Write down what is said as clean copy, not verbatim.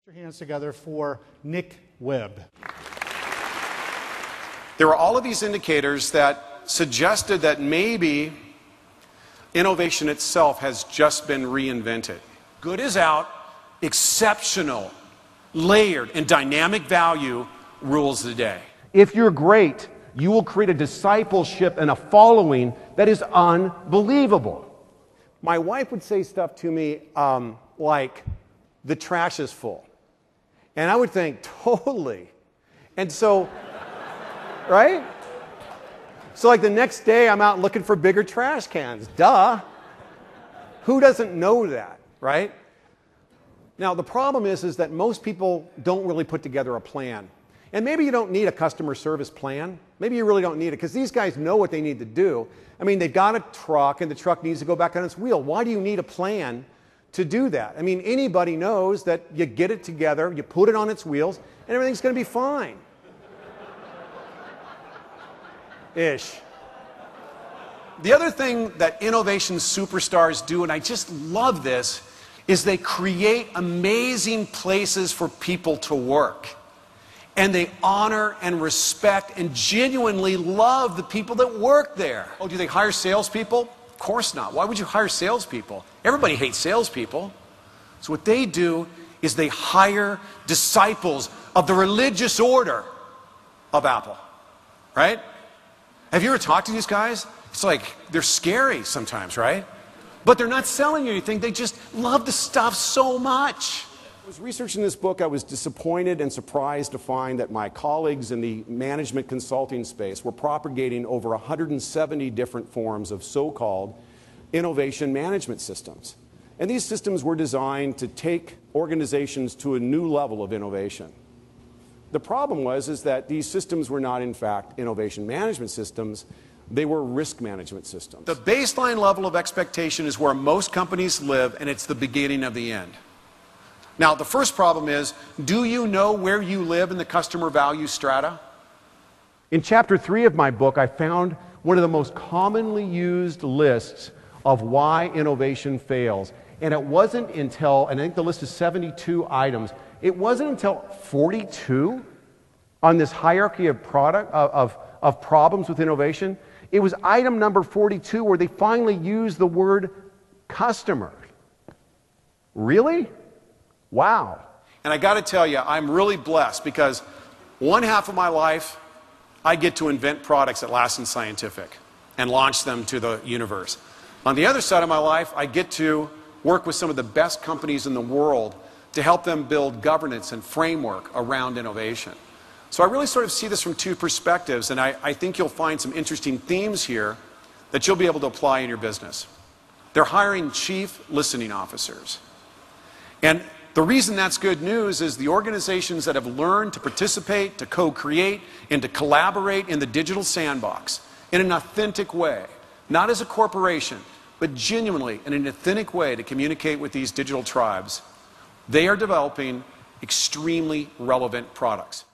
Put your hands together for Nick Webb. There were all of these indicators that suggested that maybe innovation itself has just been reinvented. Good is out, exceptional, layered, and dynamic value rules the day. If you're great, you will create a discipleship and a following that is unbelievable. My wife would say stuff to me like, the trash is full. And I would think, totally. And so, right? So like the next day, I'm out looking for bigger trash cans. Duh. Who doesn't know that, right? Now, the problem is that most people don't really put together a plan. And maybe you don't need a customer service plan. Maybe you really don't need it, because these guys know what they need to do. I mean, they've got a truck, and the truck needs to go back on its wheel. Why do you need a plan to do that? I mean, anybody knows that you get it together, you put it on its wheels, and everything's going to be fine. Ish. The other thing that innovation superstars do, and I just love this, is they create amazing places for people to work. And they honor and respect and genuinely love the people that work there. Oh, do they hire salespeople? Of course not. Why would you hire salespeople? Everybody hates salespeople. So what they do is they hire disciples of the religious order of Apple. Right? Have you ever talked to these guys? It's like they're scary sometimes, right? But they're not selling you anything. They just love the stuff so much. I was researching this book. I was disappointed and surprised to find that my colleagues in the management consulting space were propagating over 170 different forms of so-called innovation management systems. And these systems were designed to take organizations to a new level of innovation. The problem was that these systems were not, in fact, innovation management systems. They were risk management systems. The baseline level of expectation is where most companies live, and it's the beginning of the end. Now, the first problem is, do you know where you live in the customer value strata? In chapter 3 of my book, I found one of the most commonly used lists of why innovation fails. And it wasn't until, and I think the list is 72 items, it wasn't until 42 on this hierarchy of problems with innovation. It was item number 42 where they finally used the word customer. Really? Wow. And I got to tell you, I'm really blessed because one half of my life, I get to invent products at Lassen Scientific and launch them to the universe. On the other side of my life, I get to work with some of the best companies in the world to help them build governance and framework around innovation. So I really sort of see this from two perspectives, and I think you'll find some interesting themes here that you'll be able to apply in your business. They're hiring chief listening officers. And the reason that's good news is the organizations that have learned to participate, to co-create, and to collaborate in the digital sandbox in an authentic way, not as a corporation, but genuinely in an authentic way to communicate with these digital tribes, they are developing extremely relevant products.